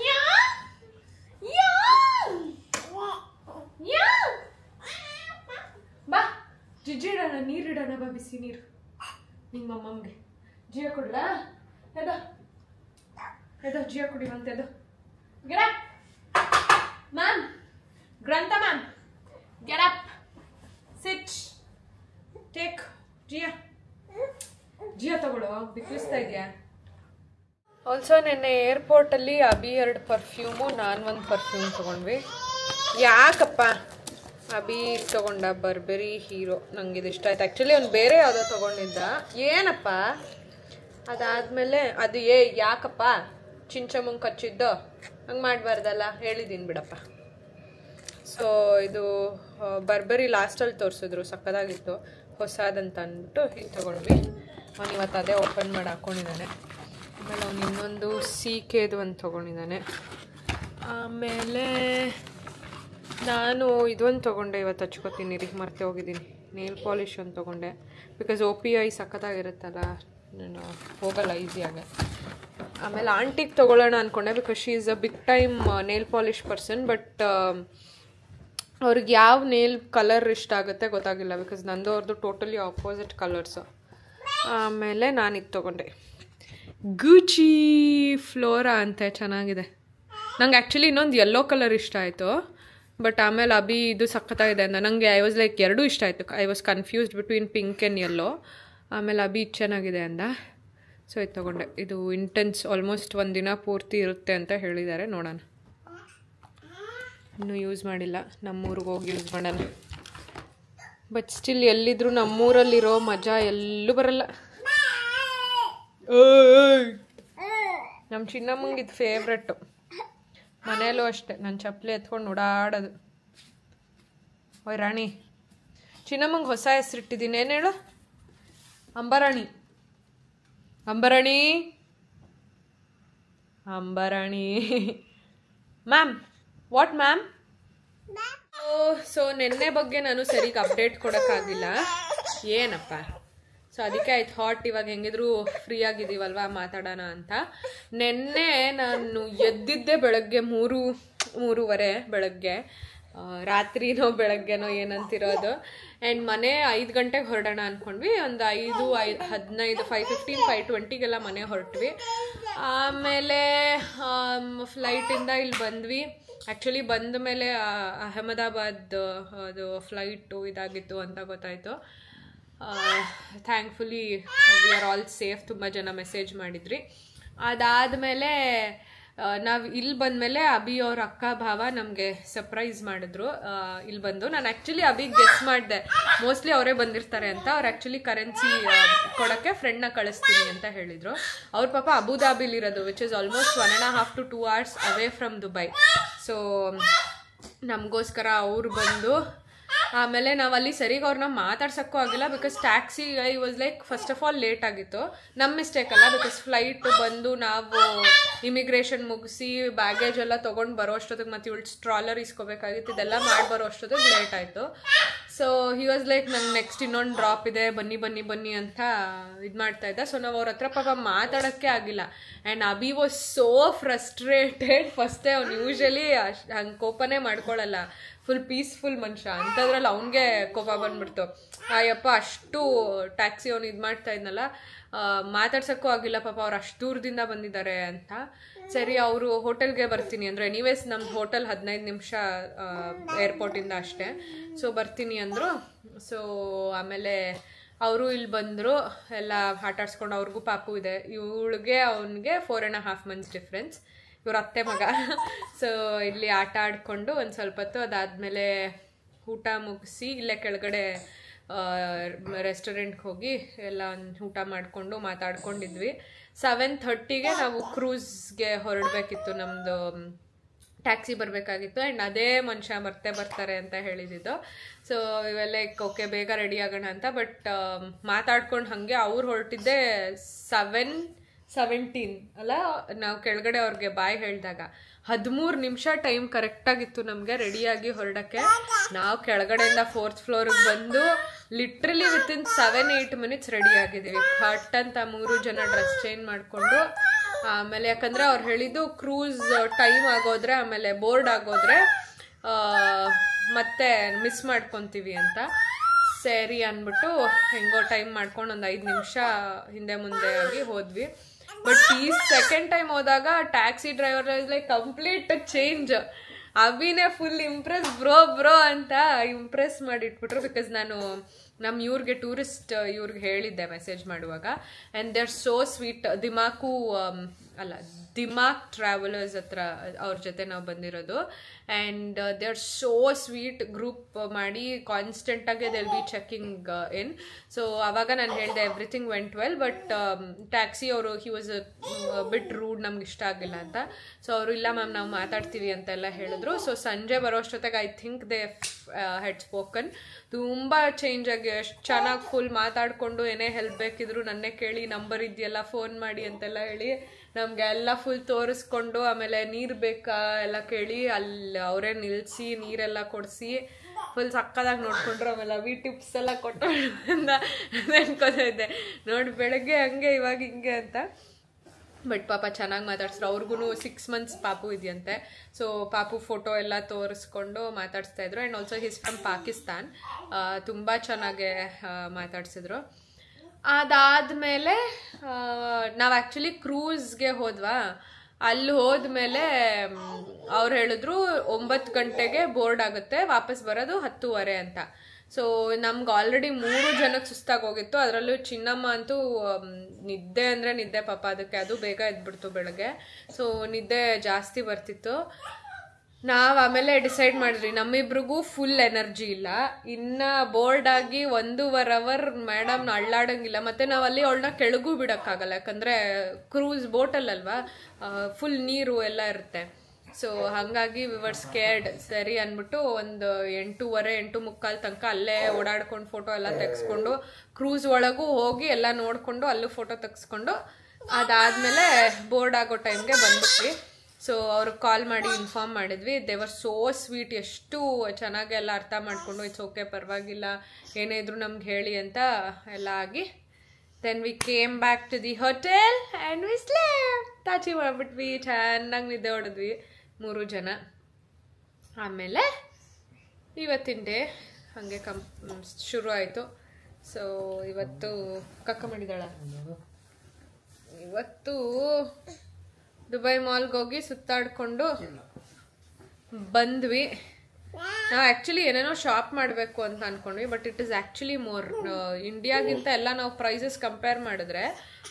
ಯಾ ಯಾ ಯಾ ಬಾ, ಜಿಜ್ಜಿಡೋಣ, ನೀರಿಡೋಣ. ಬಾ, ಬಿಸಿ ನೀರು ನಿಮ್ಮ ಅಮ್ಮಮ್ಗೆ. ಜಿಯ ಕೊಡ್ಲಾ? ಎದೋ ಜಿಯ ಕುಡಿವಂತೆ. ಎದೋ ಗೆಟ್ ಅಪ್ ಮ್ಯಾಮ್, ಗ್ರಂಥ ಮ್ಯಾಮ್, ಗೆಟ್ ಅಪ್, ಸಿಟ್, ಟೇಕ್. ಜಿಯ ತಗೊಳ್ಳೋ, ಬಿಕ್ಕಿಸ್ತಾ ಇದೆಯಾ? ಆಲ್ಸೋ ನಿನ್ನೆ ಏರ್ಪೋರ್ಟಲ್ಲಿ ಅಬಿ 2 ಪರ್ಫ್ಯೂಮು, ನಾನು 1 ಪರ್ಫ್ಯೂಮ್ ತೊಗೊಂಡ್ವಿ. ಯಾಕಪ್ಪ ಅಬಿ ತೊಗೊಂಡ ಬರ್ಬರಿ ಹೀರೋ, ನಂಗೆ ಇದು ಇಷ್ಟ ಆಯ್ತು. ಆ್ಯಕ್ಚುಲಿ ಅವ್ನು ಬೇರೆ ಯಾವುದೋ ತೊಗೊಂಡಿದ್ದ. ಏನಪ್ಪ ಅದಾದಮೇಲೆ ಅದು ಯಾಕಪ್ಪ ಚಿಂಚಮ್ಮಂಗೆ ಕಚ್ಚಿದ್ದು? ಹಂಗೆ ಮಾಡಬಾರ್ದಲ್ಲ, ಹೇಳಿದ್ದೀನಿ ಬಿಡಪ್ಪ. ಸೊ ಇದು ಬರ್ಬರಿ ಲಾಸ್ಟಲ್ಲಿ ತೋರಿಸಿದ್ರು, ಸಕ್ಕದಾಗಿತ್ತು, ಹೊಸದಂತ ಅಂದ್ಬಿಟ್ಟು ಇದು ತೊಗೊಂಡ್ವಿ. ಅವ್ನು ಇವತ್ತು ಅದೇ ಓಪನ್ ಮಾಡಿ ಹಾಕ್ಕೊಂಡಿದ್ದಾನೆ. ಆಮೇಲೆ ಅವ್ನು ಇನ್ನೊಂದು CKದು ಒಂದು ತೊಗೊಂಡಿದ್ದಾನೆ. ಆಮೇಲೆ ನಾನು ಇದೊಂದು ತೊಗೊಂಡೆ, ಇವತ್ತು ಹಚ್ಕೋತೀನಿ ರೀ, ಮರ್ತೇ ಹೋಗಿದ್ದೀನಿ. ನೇಲ್ ಪಾಲಿಶ್ ಒಂದು ತೊಗೊಂಡೆ, ಬಿಕಾಸ್ OPI ಸಕ್ಕತ್ತಾಗಿರುತ್ತಲ್ಲ, ನಾನು ಹೋಗಲ್ಲ ಈಸಿಯಾಗೆ. ಆಮೇಲೆ ಆಂಟಿಗೆ ತೊಗೊಳ್ಳೋಣ ಅಂದ್ಕೊಂಡೆ, because she is a big time nail polish person. But ಅವ್ರಿಗೆ ಯಾವ ನೇಲ್ ಕಲರ್ ಇಷ್ಟ ಆಗುತ್ತೆ ಗೊತ್ತಾಗಿಲ್ಲ, ಬಿಕಾಸ್ ನಂದು ಅವ್ರದ್ದು ಟೋಟಲಿ ಆಪೋಸಿಟ್ ಕಲರ್ಸು. ಆಮೇಲೆ ನಾನು ಇದು ತೊಗೊಂಡೆ, ಗೂಚಿ ಫ್ಲೋರಾ ಅಂತೆ, ಚೆನ್ನಾಗಿದೆ. ನಂಗೆ ಆ್ಯಕ್ಚುಲಿ ಇನ್ನೊಂದು ಯೆಲ್ಲೋ ಕಲರ್ ಇಷ್ಟ ಆಯಿತು, ಬಟ್ ಆಮೇಲೆ ಅಬಿ ಇದು ಸಖತ್ತಾಗಿದೆ ಅಂದ. ನನಗೆ ಐ ವಾಸ್ ಲೈಕ್ ಎರಡೂ ಇಷ್ಟ ಆಯಿತು. I was confused between pink and yellow. ಆಮೇಲೆ ಅಬಿ ಇದು ಚೆನ್ನಾಗಿದೆ ಅಂದ, ಸೊ ಇದು ತೊಗೊಂಡೆ. ಇದು ಇಂಟೆನ್ಸ್, ಆಲ್ಮೋಸ್ಟ್ 1 ದಿನ ಪೂರ್ತಿ ಇರುತ್ತೆ ಅಂತ ಹೇಳಿದ್ದಾರೆ, ನೋಡೋಣ. ಇನ್ನೂ ಯೂಸ್ ಮಾಡಿಲ್ಲ, ನಮ್ಮೂರಿಗೆ ಹೋಗಿ ಯೂಸ್ ಮಾಡೋಣ. ಬಟ್ ಸ್ಟಿಲ್ ಎಲ್ಲಿದ್ರು ನಮ್ಮೂರಲ್ಲಿರೋ ಮಜಾ ಎಲ್ಲೂ ಬರಲ್ಲ. ನಮ್ಮ ಚಿನ್ನಮ್ಮಂಗೆ ಇದು ಫೇವ್ರೆಟ್ಟು. ಮನೆಯಲ್ಲೂ ಅಷ್ಟೆ, ನನ್ನ ಚಪ್ಪಲಿ ಎತ್ಕೊಂಡು ಓಡಾಡೋದು. ಓಯ್ ರಾಣಿ, ಚಿನ್ನಮ್ಮಂಗೆ ಹೊಸ ಹೆಸರಿಟ್ಟಿದ್ದೀನಿ, ಏನು ಹೇಳು? ಅಂಬರಾಣಿ. ಅಂಬರಾಣಿ ಅಂಬರಾಣಿ ಮ್ಯಾಮ್. What ma'am? ಸೊ ನೆನ್ನೆ ಬಗ್ಗೆ ನಾನು ಸರಿಗೆ ಅಪ್ಡೇಟ್ ಕೊಡೋಕ್ಕಾಗಿಲ್ಲ. ಏನಪ್ಪ, ಸೊ ಅದಕ್ಕೆ ಆಯ್ತು ಹಾಟ್, ಇವಾಗ ಹೆಂಗಿದ್ರು ಫ್ರೀ ಆಗಿದ್ದೀವಲ್ವ, ಮಾತಾಡೋಣ ಅಂತ. ನೆನ್ನೆ ನಾನು ಎದ್ದಿದ್ದೆ ಬೆಳಗ್ಗೆ 3:30 ಬೆಳಗ್ಗೆ. ರಾತ್ರಿನೋ ಬೆಳಗ್ಗೆನೋ ಏನಂತಿರೋದು. ಆ್ಯಂಡ್ ಮನೆ 5 ಗಂಟೆಗೆ ಹೊರಡೋಣ ಅಂದ್ಕೊಂಡ್ವಿ. ಒಂದು 5:15 5:15 5:20ಗೆಲ್ಲ ಮನೆ ಹೊರಟ್ವಿ. ಆಮೇಲೆ ಫ್ಲೈಟಿಂದ ಇಲ್ಲಿ ಬಂದ್ವಿ. ಆ್ಯಕ್ಚುಲಿ ಬಂದ ಮೇಲೆ ಅಹಮದಾಬಾದ್ ಅದು ಫ್ಲೈಟು ಇದಾಗಿತ್ತು ಅಂತ ಗೊತ್ತಾಯಿತು. Thankfully we are all safe. ತುಂಬ ಜನ ಮೆಸೇಜ್ ಮಾಡಿದ್ರಿ. ಅದಾದಮೇಲೆ ನಾವು ಇಲ್ಲಿ ಬಂದಮೇಲೆ ಅಭಿ ಅವ್ರ ಅಕ್ಕ ಭಾವ ನಮಗೆ ಸರ್ಪ್ರೈಸ್ ಮಾಡಿದ್ರು. ಇಲ್ಲಿ ಬಂದು ನಾನು ಆ್ಯಕ್ಚುಲಿ ಅಭಿಗೆ ಗೆಸ್ ಮಾಡಿದೆ ಮೋಸ್ಟ್ಲಿ ಅವರೇ ಬಂದಿರ್ತಾರೆ ಅಂತ. ಅವ್ರು ಆ್ಯಕ್ಚುಲಿ ಕರೆನ್ಸಿ ಕೊಡೋಕ್ಕೆ ಫ್ರೆಂಡ್ನ ಕಳಿಸ್ತೀನಿ ಅಂತ ಹೇಳಿದರು. ಅವ್ರ ಪಾಪ ಅಬುದಾಬಿಲಿರೋದು, which is almost 1.5 to 2 hours away from Dubai. So ನಮಗೋಸ್ಕರ ಅವ್ರು ಬಂದು ಆಮೇಲೆ ನಾವು ಅಲ್ಲಿ ಸರಿಗೆ ಅವ್ರನ್ನ ಮಾತಾಡ್ಸೋಕ್ಕೂ ಆಗಿಲ್ಲ. Because taxi I was like first of all late ಆಗಿತ್ತು. ನಮ್ಮ ಮಿಸ್ಟೇಕ್ ಅಲ್ಲ, ಬಿಕಾಸ್ ಫ್ಲೈಟ್ ಬಂದು ನಾವು ಇಮಿಗ್ರೇಷನ್ ಮುಗಿಸಿ ಬ್ಯಾಗೇಜ್ ಎಲ್ಲ ತೊಗೊಂಡು ಬರೋ ಅಷ್ಟೊತ್ತಿಗೆ ಮತ್ತು ಇವಳು ಸ್ಟ್ರಾಲರ್ ಇಸ್ಕೋಬೇಕಾಗಿತ್ತು. ಇದೆಲ್ಲ ಮಾಡಿ ಬರೋ ಅಷ್ಟೊತ್ತಿಗೆ ಲೇಟ್ ಆಯಿತು. ಸೊ ಹಿ ವಾಸ್ ಲೈಕ್ ನಂಗೆ ನೆಕ್ಸ್ಟ್ ಇನ್ನೊಂದು ಡ್ರಾಪ್ ಇದೆ, ಬನ್ನಿ ಬನ್ನಿ ಬನ್ನಿ ಅಂತ ಇದು ಮಾಡ್ತಾ ಇದ್ದ. ಸೊ ನಾವು ಅವ್ರ ಹತ್ರ ಪಾಪ ಮಾತಾಡೋಕ್ಕೆ ಆಗಿಲ್ಲ. And Abhi was so frustrated. ಫಸ್ಟೇ ಅವ್ನು ಯೂಶಲಿ ಹಂಗೆ ಕೋಪನೇ ಮಾಡ್ಕೊಳ್ಳಲ್ಲ, ಫುಲ್ ಪೀಸ್ಫುಲ್ ಮನುಷ್ಯ. ಅಂಥದ್ರಲ್ಲಿ ಅವನಿಗೆ ಕೋಪ ಬಂದ್ಬಿಡ್ತು. ಅಯ್ಯಪ್ಪ ಅಷ್ಟು ಟ್ಯಾಕ್ಸಿ ಅವ್ನು ಇದು ಮಾಡ್ತಾ ಇದ್ನಲ್ಲ, ಮಾತಾಡ್ಸೋಕ್ಕೂ ಆಗಿಲ್ಲ ಪಾಪ. ಅವ್ರು ಅಷ್ಟು ದೂರದಿಂದ ಬಂದಿದ್ದಾರೆ ಅಂತ. ಸರಿ ಅವರು ಹೋಟೆಲ್ಗೆ ಬರ್ತೀನಿ ಅಂದರೆ, ಎನಿವೇಸ್ ನಮ್ದು ಹೋಟೆಲ್ 15 ನಿಮಿಷ ಏರ್ಪೋರ್ಟಿಂದ ಅಷ್ಟೇ. ಸೊ ಬರ್ತೀನಿ ಅಂದರು. ಸೊ ಆಮೇಲೆ ಅವರು ಇಲ್ಲಿ ಬಂದರು, ಎಲ್ಲ ಆಟ ಆಡ್ಸ್ಕೊಂಡು. ಅವ್ರಿಗೂ ಪಾಪು ಇದೆ. ಇವಳಿಗೆ ಅವನಿಗೆ 4.5 months ಡಿಫ್ರೆನ್ಸ್. ಇವ್ರ ಅತ್ತೆ ಮಗ. ಸೊ ಇಲ್ಲಿ ಆಟ ಆಡಿಕೊಂಡು ಒಂದು ಸ್ವಲ್ಪ ಹೊತ್ತು, ಅದಾದಮೇಲೆ ಊಟ ಮುಗಿಸಿ ಇಲ್ಲೇ ಕೆಳಗಡೆ ರೆಸ್ಟೋರೆಂಟ್ಗೆ ಹೋಗಿ ಎಲ್ಲ ಊಟ ಮಾಡಿಕೊಂಡು ಮಾತಾಡ್ಕೊಂಡಿದ್ವಿ. 7:30ಗೆ ನಾವು ಕ್ರೂಸ್ಗೆ ಹೊರಡಬೇಕಿತ್ತು. ನಮ್ಮದು ಟ್ಯಾಕ್ಸಿ ಬರಬೇಕಾಗಿತ್ತು. ಆ್ಯಂಡ್ ಅದೇ ಮನುಷ್ಯ ಬರ್ತಾರೆ ಅಂತ ಹೇಳಿದ್ದು. ಸೊ ಇವೆಲ್ಲ ಓಕೆ ಬೇಗ ರೆಡಿ ಆಗೋಣ ಅಂತ. ಬಟ್ ಮಾತಾಡ್ಕೊಂಡು ಹಾಗೆ ಅವ್ರು ಹೊರಟಿದ್ದೆ 7:17 ಅಲ್ಲ, ನಾವು ಕೆಳಗಡೆ ಅವ್ರಿಗೆ ಬಾಯ್ ಹೇಳಿದಾಗ 13 ನಿಮಿಷ ಟೈಮ್ ಕರೆಕ್ಟಾಗಿತ್ತು ನಮಗೆ ರೆಡಿಯಾಗಿ ಹೊರಡೋಕ್ಕೆ. ನಾವು ಕೆಳಗಡೆಯಿಂದ 4th ಫ್ಲೋರಿಗೆ ಬಂದು ಲಿಟ್ರಲಿ ವಿತಿನ್ 7-8 minutes ರೆಡಿ ಆಗಿದ್ದೀವಿ. ಹಟ್ ಅಂತ 3 ಜನ ಡ್ರೆಸ್ ಚೇಂಜ್ ಮಾಡಿಕೊಂಡು. ಆಮೇಲೆ ಯಾಕಂದರೆ ಅವ್ರು ಹೇಳಿದ್ದು ಕ್ರೂಸ್ ಟೈಮ್ ಆಗೋದ್ರೆ, ಆಮೇಲೆ ಬೋರ್ಡ್ ಆಗೋದ್ರೆ ಮತ್ತೆ ಮಿಸ್ ಮಾಡ್ಕೊತೀವಿ ಅಂತ. ಸರಿ ಅಂದ್ಬಿಟ್ಟು ಹೆಂಗೋ ಟೈಮ್ ಮಾಡ್ಕೊಂಡು ಒಂದು 5 ನಿಮಿಷ ಹಿಂದೆ ಮುಂದೆ ಆಗಿ ಹೋದ್ವಿ. ಬಟ್ ಈ ಸೆಕೆಂಡ್ ಟೈಮ್ ಹೋದಾಗ taxi driver like complete change. ಅವಿನೇ ಫುಲ್ ಇಂಪ್ರೆಸ್ ಬ್ರೋ ಅಂತ ಇಂಪ್ರೆಸ್ ಮಾಡಿಟ್ಬಿಟ್ರು. ಬಿಕಾಸ್ ನಾನು ನಮ್ಮ ಇವ್ರಿಗೆ ಟೂರಿಸ್ಟ್ ಇವ್ರಿಗೆ ಹೇಳಿದ್ದೆ ಮೆಸೇಜ್ ಮಾಡುವಾಗ. And they are so sweet. ದಿಮಾಕ್ ಟ್ರಾವೆಲರ್ಸ್ ಹತ್ರ ಅವ್ರ ಜೊತೆ ನಾವು ಬಂದಿರೋದು. And they are so sweet. Group ಮಾಡಿ ಕಾನ್ಸ್ಟೆಂಟಾಗಿ they will be checking in. So ಆವಾಗ ನಾನು ಹೇಳಿದೆ everything went well. But taxi ಅವರು ಹಿ ವಾಸ್ ಬಿಟ್ ರೂಡ್, ನಮ್ಗೆ ಇಷ್ಟ ಆಗಿಲ್ಲ ಅಂತ. ಸೊ ಅವರು ಇಲ್ಲ ಮ್ಯಾಮ್ ನಾವು ಮಾತಾಡ್ತೀವಿ ಅಂತೆಲ್ಲ ಹೇಳಿದ್ರು. ಸೊ ಸಂಜೆ ಬರೋ ಅಷ್ಟೊತ್ತಿಗೆ I think they had spoken. ತುಂಬ ಚೇಂಜ್ ಆಗಿ ಎಷ್ಟು ಚೆನ್ನಾಗಿ ಫುಲ್ ಮಾತಾಡಿಕೊಂಡು ಏನೇ ಹೆಲ್ಪ್ ಬೇಕಿದ್ರು ನನ್ನೇ ಕೇಳಿ, ನಂಬರ್ ಇದೆಯಲ್ಲ ಫೋನ್ ಮಾಡಿ ಅಂತೆಲ್ಲ ಹೇಳಿ ನಮಗೆ ಎಲ್ಲ ಫುಲ್ ತೋರಿಸ್ಕೊಂಡು. ಆಮೇಲೆ ನೀರು ಬೇಕಾ ಎಲ್ಲ ಕೇಳಿ ಅಲ್ಲಿ ಅವರೇ ನಿಲ್ಲಿಸಿ ನೀರೆಲ್ಲ ಕೊಡಿಸಿ ಫುಲ್ ಸಕ್ಕದಾಗಿ ನೋಡ್ಕೊಂಡ್ರು. ಆಮೇಲೆ ಅವಿ ಟಿಪ್ಸ್ ಎಲ್ಲ ಕೊಟ್ಟು ಅನ್ಕೋತಾ ನೋಡಿ ಬೆಳಗ್ಗೆ ಹಂಗೆ ಇವಾಗ ಹಿಂಗೆ ಅಂತ. ಬಟ್ ಪಾಪ ಚೆನ್ನಾಗಿ ಮಾತಾಡ್ಸಿದ್ರು. ಅವ್ರಿಗೂ 6 months ಪಾಪು ಇದೆಯಂತೆ. ಸೊ ಪಾಪು ಫೋಟೋ ಎಲ್ಲ ತೋರಿಸ್ಕೊಂಡು ಮಾತಾಡಿಸ್ತಾ ಇದ್ರು. And also his from Pakistan. ತುಂಬ ಚೆನ್ನಾಗೆ ಮಾತಾಡ್ಸಿದ್ರು. ಅದಾದಮೇಲೆ ನಾವು ಆ್ಯಕ್ಚುಲಿ ಕ್ರೂಸ್ಗೆ ಹೋದ್ವಾ. ಅಲ್ಲಿ ಹೋದ್ಮೇಲೆ ಅವ್ರು ಹೇಳಿದ್ರು 9 ಗಂಟೆಗೆ ಬೋರ್ಡ್ ಆಗುತ್ತೆ, ವಾಪಸ್ ಬರೋದು 10:15 ಅಂತ. ಸೊ ನಮ್ಗೆ ಆಲ್ರೆಡಿ 3 ಜನಕ್ಕೆ ಸುಸ್ತಾಗಿ ಹೋಗಿತ್ತು. ಅದರಲ್ಲೂ ಚಿನ್ನಮ್ಮ ಅಂತೂ ನಿದ್ದೆ ಅಂದರೆ ನಿದ್ದೆ ಪಾಪ. ಅದಕ್ಕೆ ಅದು ಬೇಗ ಎದ್ಬಿಡ್ತು ಬೆಳಗ್ಗೆ. ಸೊ ನಿದ್ದೆ ಜಾಸ್ತಿ ಬರ್ತಿತ್ತು. ನಾವು ಆಮೇಲೆ ಡಿಸೈಡ್ ಮಾಡಿದ್ರಿ, ನಮ್ಮಿಬ್ರಿಗೂ ಫುಲ್ ಎನರ್ಜಿ ಇಲ್ಲ, ಇನ್ನು ಬೋರ್ಡ್ ಆಗಿ 1.5 hour ಮೇಡಮ್ನ ಅಳ್ಳಾಡಂಗಿಲ್ಲ. ಮತ್ತು ನಾವು ಅಲ್ಲಿ ಅವಳನ್ನ ಕೆಳಗೂ ಬಿಡೋಕ್ಕಾಗಲ್ಲ, ಯಾಕಂದರೆ ಕ್ರೂಸ್ ಬೋಟಲ್ಲಲ್ವಾ, ಫುಲ್ ನೀರು ಎಲ್ಲ ಇರುತ್ತೆ. ಸೊ ಹಾಗಾಗಿ ವಿ ವರ್ ಸ್ಕೇರ್ಡ್. ಸರಿ ಅಂದ್ಬಿಟ್ಟು ಒಂದು 8:15 8:45 ತನಕ ಅಲ್ಲೇ ಓಡಾಡ್ಕೊಂಡು ಫೋಟೋ ಎಲ್ಲ ತೆಗೆಸ್ಕೊಂಡು ಕ್ರೂಸ್ ಒಳಗೂ ಹೋಗಿ ಎಲ್ಲ ನೋಡಿಕೊಂಡು ಅಲ್ಲೂ ಫೋಟೋ ತೆಗೆಸ್ಕೊಂಡು ಅದಾದಮೇಲೆ ಬೋರ್ಡ್ ಆಗೋ ಟೈಮ್ಗೆ ಬಂದ್ಬಿಟ್ವಿ. ಸೊ ಅವ್ರಿಗೆ ಕಾಲ್ ಮಾಡಿ ಇನ್ಫಾರ್ಮ್ ಮಾಡಿದ್ವಿ. They were so sweet. ಎಷ್ಟು ಚೆನ್ನಾಗಿ ಎಲ್ಲ ಅರ್ಥ ಮಾಡಿಕೊಂಡು ಇಟ್ಸ್ ಓಕೆ ಪರವಾಗಿಲ್ಲ ಏನೇ ಇದ್ರು ನಮ್ಗೆ ಹೇಳಿ ಅಂತ ಎಲ್ಲ ಆಗಿ then we came back to the hotel and we slept. ತಾಚಿ ಮಾಡ್ಬಿಟ್ವಿ, ಚೆನ್ನಾಗಿ ನಿದ್ದೆ ಹೊಡೆದ್ವಿ 3 ಜನ. ಆಮೇಲೆ ಇವತ್ತಿನ ಡೇ ಹಾಗೆ ಶುರು ಆಯಿತು. ಸೊ ಇವತ್ತು ಕಕ್ಕ ಮಾಡಿದಾಳ. ಇವತ್ತು ದುಬೈ ಮಾಲ್ಗೆ ಹೋಗಿ ಸುತ್ತಾಡ್ಕೊಂಡು ಬಂದ್ವಿ. ನಾವು ಆ್ಯಕ್ಚುಲಿ ಏನೇನೋ ಶಾಪ್ ಮಾಡಬೇಕು ಅಂತ ಅಂದ್ಕೊಂಡ್ವಿ, but it is actually more ಇಂಡಿಯಾಗಿಂತ ಎಲ್ಲ ನಾವು ಪ್ರೈಸಸ್ ಕಂಪೇರ್ ಮಾಡಿದ್ರೆ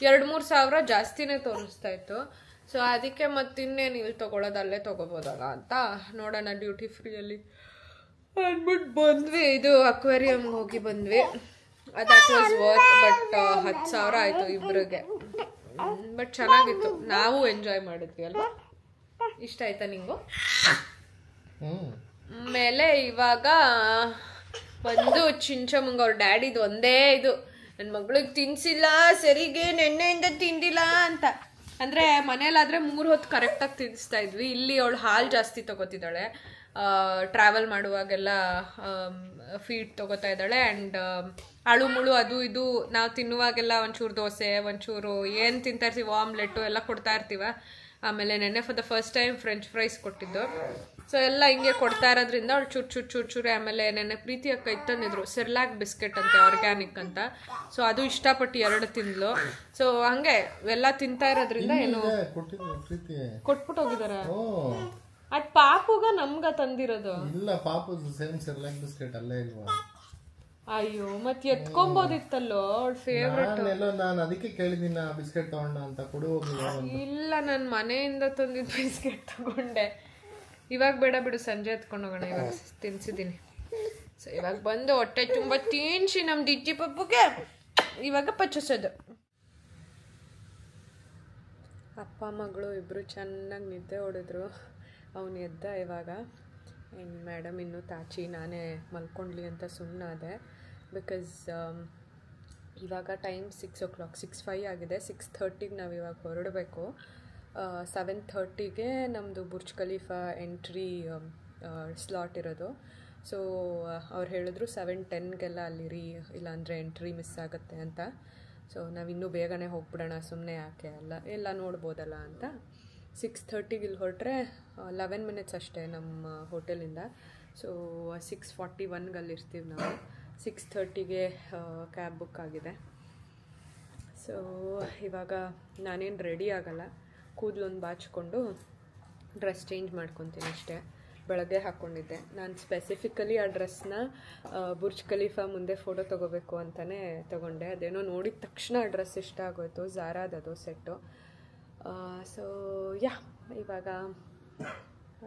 2-3 ಸಾವಿರ ಜಾಸ್ತಿನೇ ತೋರಿಸ್ತಾ ಇತ್ತು. ಸೊ ಅದಕ್ಕೆ ಮತ್ತಿನ್ನೇನು ಇಲ್ಲಿ ತೊಗೊಳೋದು, ಅಲ್ಲೇ ತೊಗೋಬೋದಲ್ಲ ಅಂತ ನೋಡೋಣ ಡ್ಯೂಟಿ ಫ್ರೀಯಲ್ಲಿ ಅಂದ್ಬಿಟ್ಟು ಬಂದ್ವಿ. ಇದು ಅಕ್ವೇರಿಯಮ್ಗೆ ಹೋಗಿ ಬಂದ್ವಿ. ದಟ್ ವಾಸ್ ವರ್ತ್, ಬಟ್ 10,000 ಆಯಿತು ಇಬ್ರಿಗೆ. ಬಟ್ ಚೆನ್ನಾಗಿತ್ತು, ನಾವು ಎಂಜಾಯ್ ಮಾಡಿದ್ವಿ ಅಲ್ವಾ. ಇಷ್ಟ ಆಯ್ತಾ ನಿಂಗು? ಮೇಲೆ ಇವಾಗ ಬಂದು ಚಿಂಚಮ್ಮಂಗೆ ಅವ್ರ ಡ್ಯಾಡಿದು ಒಂದೇ ಇದು, ನನ್ನ ಮಗಳಿಗೆ ತಿನ್ಸಿಲ್ಲ ಸರಿಗೆ, ನೆನ್ನೆಯಿಂದ ತಿಂದಿಲ್ಲ ಅಂತ. ಅಂದರೆ ಮನೇಲಾದರೆ 3 ಹೊತ್ತು ಕರೆಕ್ಟಾಗಿ ತಿನ್ನಿಸ್ತಾ ಇದ್ವಿ. ಇಲ್ಲಿ ಅವಳು ಹಾಲು ಜಾಸ್ತಿ ತೊಗೋತಿದ್ದಾಳೆ, ಟ್ರಾವೆಲ್ ಮಾಡುವಾಗೆಲ್ಲ ಫೀಡ್ ತೊಗೋತಾ ಇದ್ದಾಳೆ. ಆ್ಯಂಡ್ ಅಳು ಮುಳು ಅದು ಇದು ನಾವು ತಿನ್ನುವಾಗೆಲ್ಲ ಒಂಚೂರು ದೋಸೆ, ಒಂಚೂರು ಏನು ತಿಂತಾ ಇರ್ತೀವಿ, ಆಮ್ಲೆಟ್ಟು ಎಲ್ಲ ಕೊಡ್ತಾ ಇರ್ತೀವ. ಆಮೇಲೆ ನೆನ್ನೆ for the first time French fries ಕೊಟ್ಟಿದ್ದು. ಸೊ ಎಲ್ಲ ಹಿಂಗೆ ಕೊಡ್ತಾ ಇರೋದ್ರಿಂದ ಅವಳು ಚೂರು. ಆಮೇಲೆ ನೆನ್ನೆ ಪ್ರೀತಿ ಅಕ್ಕ ಇತ್ತಂದಿದ್ರು ಸೆರ್ಲಾಕ್ ಬಿಸ್ಕೆಟ್ ಅಂತೆ, ಆರ್ಗ್ಯಾನಿಕ್ ಅಂತ. ಸೊ ಅದು ಇಷ್ಟಪಟ್ಟು 2 ತಿಂದ್ಲು. ಸೊ ಹಂಗೆ ಎಲ್ಲ ತಿಂತಾ ಇರೋದ್ರಿಂದ ಏನು ಕೊಟ್ಬಿಟ್ಟು ಹೋಗಿದಾರ. ಅದ್ ಪಾಪುಗ ನಮ್ಗ ತಂದಿರೋದು ಇಲ್ಲ, ಪಾಪು ಸೇಮ್ ಸೆರ್ಲಾಕ್ ಬಿಸ್ಕೆಟ್ ಅಲ್ಲೇ ಇಲ್ವಾ? ಅಯ್ಯೋ ಮತ್ತೆ ಎತ್ಕೊಂಬೋದಿತ್ತಲ್ಲೋ ಅವಳ ಫೇವ್ರೆಟ್. ನಾನು ಅದಕ್ಕೆ ಕೇಳಿದಿನ ಬಿಸ್ಕೆಟ್ ತಗೊಂಡ ಅಂತ ಕೊಡು. ಇಲ್ಲ, ನನ್ನ ಮನೆಯಿಂದ ತಂದಿದ್ದ ಬಿಸ್ಕೆಟ್ ತಗೊಂಡೆ. ಇವಾಗ ಬೇಡ ಬಿಡು, ಸಂಜೆ ಎತ್ಕೊಂಡು ಹೋಗೋಣ. ಇವಾಗ ತಿನ್ಸಿದ್ದೀನಿ. ಸೊ ಇವಾಗ ಬಂದು ಹೊಟ್ಟೆ ತುಂಬ ತಿನ್ಸಿ ನಮ್ಮ ದಿಜ್ಜಿ ಪಪ್ಪುಗೆ ಇವಾಗ ಪಚ್ಚಿಸೋದು. ಅಪ್ಪ ಮಗಳು ಇಬ್ಬರು ಚೆನ್ನಾಗಿ ನಿದ್ದೆ ಹೊಡೆದ್ರು. ಅವನು ಎದ್ದ ಇವಾಗ. ಆ್ಯಂಡ್ ಮೇಡಮ್ ಇನ್ನೂ ತಾಚಿ ನಾನೇ ಮಲ್ಕೊಂಡ್ಲಿ ಅಂತ ಸುಮ್ಮನಾದೆ. ಬಿಕಾಸ್ ಇವಾಗ ಟೈಮ್ 6 o'clock, 6:05 ಆಗಿದೆ. 6:30ಗೆ ನಾವು ಇವಾಗ ಹೊರಡಬೇಕು. 7:30ಗೆ ನಮ್ಮದು ಬುರ್ಜ್ ಖಲೀಫಾ ಎಂಟ್ರಿ ಸ್ಲಾಟ್ ಇರೋದು. ಸೊ ಅವ್ರು ಹೇಳಿದ್ರು 7:10ಗೆಲ್ಲ ಅಲ್ಲಿರಿ, ಇಲ್ಲಾಂದರೆ ಎಂಟ್ರಿ ಮಿಸ್ ಆಗುತ್ತೆ ಅಂತ. ಸೊ ನಾವಿನ್ನೂ ಬೇಗನೆ ಹೋಗ್ಬಿಡೋಣ, ಸುಮ್ಮನೆ ಯಾಕೆ ಎಲ್ಲ ನೋಡ್ಬೋದಲ್ಲ ಅಂತ. 6:30ಗೆ ಇಲ್ಲಿ ಹೊರಟ್ರೆ 11 minutes ಅಷ್ಟೇ ನಮ್ಮ ಹೋಟೆಲಿಂದ. ಸೊ 6:41ಗೆ ಅಲ್ಲಿರ್ತೀವಿ ನಾವು. 6:30ಗೆ ಕ್ಯಾಬ್ ಬುಕ್ ಆಗಿದೆ. ಸೊ ಇವಾಗ ನಾನೇನು ರೆಡಿ ಆಗಲ್ಲ, ಕೂದಲೊಂದು ಬಾಚಿಕೊಂಡು ಡ್ರೆಸ್ ಚೇಂಜ್ ಮಾಡ್ಕೊತೀನಿ ಅಷ್ಟೇ. ಬೆಳಗ್ಗೆ ಹಾಕ್ಕೊಂಡಿದ್ದೆ ನಾನು. ಸ್ಪೆಸಿಫಿಕಲಿ ಆ ಡ್ರೆಸ್ನ ಬುರ್ಜ್ ಖಲೀಫಾ ಮುಂದೆ ಫೋಟೋ ತೊಗೋಬೇಕು ಅಂತಲೇ ತೊಗೊಂಡೆ. ಅದೇನೋ ನೋಡಿದ ತಕ್ಷಣ ಆ ಡ್ರೆಸ್ ಇಷ್ಟ ಆಗೋಯ್ತು. ಝಾರಾದದು ಸೆಟ್ಟು. ಸೊ ಇವಾಗ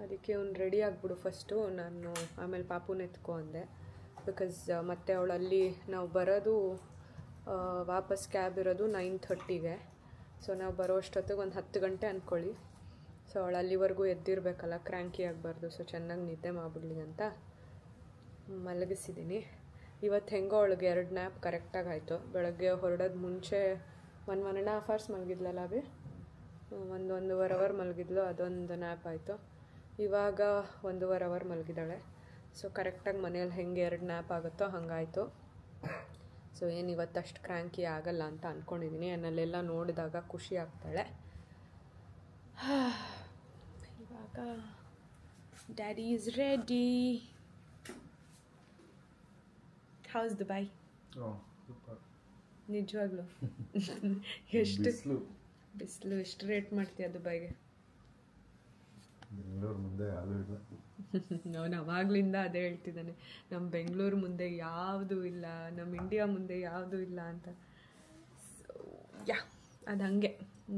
ಅದಕ್ಕೆ ಅವ್ನು ರೆಡಿ ಆಗಿಬಿಡು ಫಸ್ಟು, ನಾನು ಆಮೇಲೆ ಪಾಪುನ ಎತ್ಕೊ ಅಂದೆ. ಬಿಕಾಸ್ ಮತ್ತೆ ಅವಳಲ್ಲಿ ನಾವು ಬರೋದು ವಾಪಸ್ ಕ್ಯಾಬ್ ಇರೋದು 9:30ಗೆ. ಸೊ ನಾವು ಬರೋ ಅಷ್ಟೊತ್ತಿಗೆ ಒಂದು 10 ಗಂಟೆ ಅಂದ್ಕೊಳ್ಳಿ. ಸೊ ಅವಳು ಅಲ್ಲಿವರೆಗೂ ಎದ್ದಿರಬೇಕಲ್ಲ, ಕ್ರ್ಯಾಂಕಿ ಆಗಬಾರ್ದು. ಸೊ ಚೆನ್ನಾಗಿ ನಿದ್ದೆ ಮಾಡಿಬಿಡ್ಲಿ ಅಂತ ಮಲಗಿಸಿದ್ದೀನಿ. ಇವತ್ತು ಹೆಂಗೋ ಅವಳಿಗೆ 2 ನ್ಯಾಪ್ ಕರೆಕ್ಟಾಗಿ ಆಯಿತು. ಬೆಳಗ್ಗೆ ಹೊರಡೋದು ಮುಂಚೆ 1.5 hours ಮಲಗಿದ್ಲಲ್ಲ ಅಭಿ, 1.5 hour ಮಲಗಿದ್ಲು. ಅದೊಂದು ನ್ಯಾಪ್ ಆಯಿತು. ಇವಾಗ 1.5 hour ಮಲಗಿದ್ದಾಳೆ. ಸೊ ಕರೆಕ್ಟಾಗಿ ಮನೇಲಿ ಹೆಂಗೆ 2 ನ್ಯಾಪ್ ಆಗುತ್ತೋ ಹಂಗಾಯಿತು. ಸೊ ಏನು ಇವತ್ತಷ್ಟು ಕ್ರ್ಯಾಂಕಿ ಆಗಲ್ಲ ಅಂತ ಅಂದ್ಕೊಂಡಿದ್ದೀನಿ. ನನ್ನೆಲ್ಲ ನೋಡಿದಾಗ ಖುಷಿ ಆಗ್ತಾಳೆ. ಇವಾಗ daddy is ready. House Dubai? ನಿಜವಾಗ್ಲು ಎಷ್ಟು ಬಿಸಿಲು, ಎಷ್ಟು ರೇಟ್ ಮಾಡ್ತೀಯ ದುಬೈಗೆ? ಅವನು ಅವಾಗ್ಲಿಂದ ಅದೇ ಹೇಳ್ತಿದ್ದಾನೆ, ನಮ್ಮ ಬೆಂಗಳೂರು ಮುಂದೆ ಯಾವುದೂ ಇಲ್ಲ, ನಮ್ಮ ಇಂಡಿಯಾ ಮುಂದೆ ಯಾವುದೂ ಇಲ್ಲ ಅಂತ. ಅದು ಹಂಗೆ,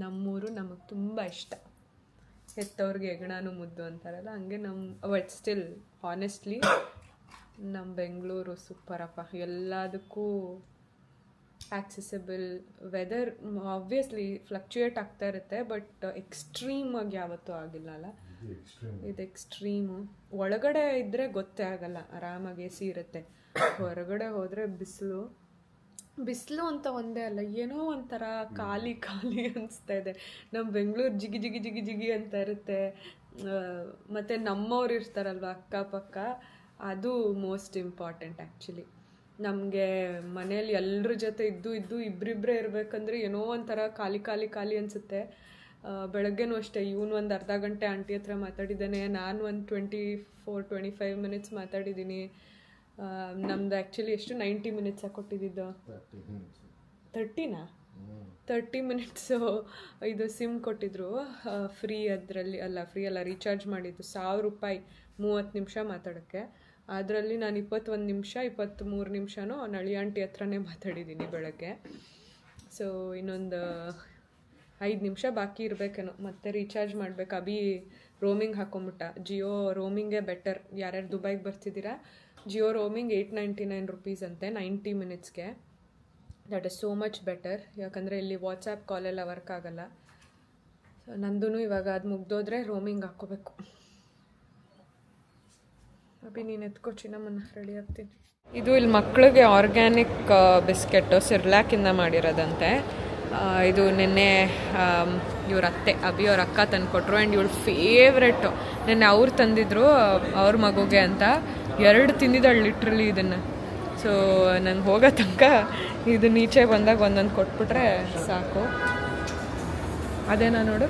ನಮ್ಮೂರು ನಮಗೆ ತುಂಬ ಇಷ್ಟ. ಹೆತ್ತವ್ರಿಗೆ ಹೆಗಣಾನು ಮುದ್ದು ಅಂತಾರಲ್ಲ, ಹಂಗೆ ಬಟ್ ಸ್ಟಿಲ್ ಹಾನೆಸ್ಟ್ಲಿ ನಮ್ಮ ಬೆಂಗಳೂರು ಸೂಪರಪ್ಪ. ಎಲ್ಲದಕ್ಕೂ ಆಕ್ಸೆಸಿಬಲ್. ವೆದರ್ ಆಬ್ವಿಯಸ್ಲಿ ಫ್ಲಕ್ಚುಯೇಟ್ ಆಗ್ತಾ ಇರುತ್ತೆ, ಬಟ್ ಎಕ್ಸ್ಟ್ರೀಮಾಗಿ ಯಾವತ್ತೂ ಆಗಿಲ್ಲ ಅಲ್ಲ. ಇದು ಎಕ್ಸ್ಟ್ರೀಮು. ಒಳಗಡೆ ಇದ್ದರೆ ಗೊತ್ತೇ ಆಗಲ್ಲ, ಆರಾಮಾಗಿ ಎ ಸಿ ಇರುತ್ತೆ. ಹೊರಗಡೆ ಹೋದರೆ ಬಿಸಿಲು ಅಂತ ಒಂದೇ ಅಲ್ಲ, ಏನೋ ಒಂಥರ ಖಾಲಿ ಅನಿಸ್ತಾ ಇದೆ. ನಮ್ಮ ಬೆಂಗಳೂರು ಜಿಗಿ ಜಿಗಿ ಜಿಗಿ ಜಿಗಿ ಅಂತ ಇರುತ್ತೆ. ಮತ್ತು ನಮ್ಮವ್ರು ಇರ್ತಾರಲ್ವ ಅಕ್ಕಪಕ್ಕ, ಅದು ಮೋಸ್ಟ್ ಇಂಪಾರ್ಟೆಂಟ್ ಆ್ಯಕ್ಚುಲಿ. ನಮಗೆ ಮನೇಲಿ ಎಲ್ಲರ ಜೊತೆ ಇದ್ದು ಇಬ್ಬರಿಬ್ಬರೇ ಇರಬೇಕಂದ್ರೆ ಏನೋ ಒಂಥರ ಖಾಲಿ ಅನಿಸುತ್ತೆ. ಬೆಳಗ್ಗೆನೂ ಅಷ್ಟೇ ಇವನು ಒಂದು ಅರ್ಧ ಗಂಟೆ ಆಂಟಿ ಹತ್ರ ಮಾತಾಡಿದ್ದಾನೆ, ನಾನು ಒಂದು 24-25 ಮಿನಿಟ್ಸ್ ಮಾತಾಡಿದ್ದೀನಿ. ನಮ್ದು ಆ್ಯಕ್ಚುಲಿ ಎಷ್ಟು 90 ಮಿನಿಟ್ಸ್ ಕೊಟ್ಟಿದ್ದು, 30 ಮಿನಿಟ್ಸು ಇದು ಸಿಮ್ ಕೊಟ್ಟಿದ್ರು ಫ್ರೀ. ಅದರಲ್ಲಿ ಫ್ರೀ ಅಲ್ಲ, ರೀಚಾರ್ಜ್ ಮಾಡಿದ್ದು 1000 ರೂಪಾಯಿ 30 ನಿಮಿಷ ಮಾತಾಡೋಕ್ಕೆ. ಅದರಲ್ಲಿ ನಾನು 21 ನಿಮಿಷ 23 ನಿಮಿಷನೂ ನಳಿ ಆಂಟಿ ಹತ್ರನೇ ಮಾತಾಡಿದ್ದೀನಿ ಬೆಳಗ್ಗೆ. ಸೊ ಇನ್ನೊಂದು 5 ನಿಮಿಷ ಬಾಕಿ ಇರಬೇಕೇನೋ, ಮತ್ತೆ ರೀಚಾರ್ಜ್ ಮಾಡಬೇಕು. ಅಭಿ ರೋಮಿಂಗ್ ಹಾಕೊಂಬಿಟ್ಟ. ಜಿಯೋ ರೋಮಿಂಗೇ ಬೆಟರ್. ಯಾರ್ಯಾರು ದುಬೈಗೆ ಬರ್ತಿದ್ದೀರಾ, ಜಿಯೋ ರೋಮಿಂಗ್ 899 ರುಪೀಸ್ ಅಂತೆ 90 ಮಿನಿಟ್ಸ್ಗೆ. That is so much better. ಯಾಕಂದರೆ ಇಲ್ಲಿ ವಾಟ್ಸಾಪ್ ಕಾಲೆಲ್ಲ ವರ್ಕ್ ಆಗಲ್ಲ. ಸೊ ನಂದೂ ಇವಾಗ ಅದು ಮುಗ್ದೋದ್ರೆ ರೋಮಿಂಗ್ ಹಾಕ್ಕೋಬೇಕು. ಅಭಿ ನೀನು ಎತ್ಕೋ ಚಿನ್ನಮ್ಮನ, ರೆಡಿ ಆಗ್ತೀನಿ. ಇದು ಇಲ್ಲಿ ಮಕ್ಕಳಿಗೆ ಆರ್ಗ್ಯಾನಿಕ್ ಬಿಸ್ಕೆಟು ಸಿರ್ಲಾಕಿಂದ ಮಾಡಿರೋದಂತೆ. ಇದು ನಿನ್ನೆ ಇವ್ರ ಅತ್ತೆ ಅಭಿಯವ್ರ ಅಕ್ಕ ತಂದುಕೊಟ್ರು. ಆ್ಯಂಡ್ ಇವಳು ಫೇವ್ರೆಟ್ಟು. ನಿನ್ನೆ ಅವ್ರು ತಂದಿದ್ರು ಅವ್ರ ಮಗುಗೆ ಅಂತ. 2 ತಿಂದಿದ್ದಾಳೆ ಲಿಟ್ರಲಿ ಇದನ್ನು. ಸೊ ನಂಗೆ ಹೋಗೋ ತನಕ ಇದು ನೀಚೆ ಬಂದಾಗ ಒಂದೊಂದು ಕೊಟ್ಬಿಟ್ರೆ ಸಾಕು. ಅದೇನಾ ನೋಡು.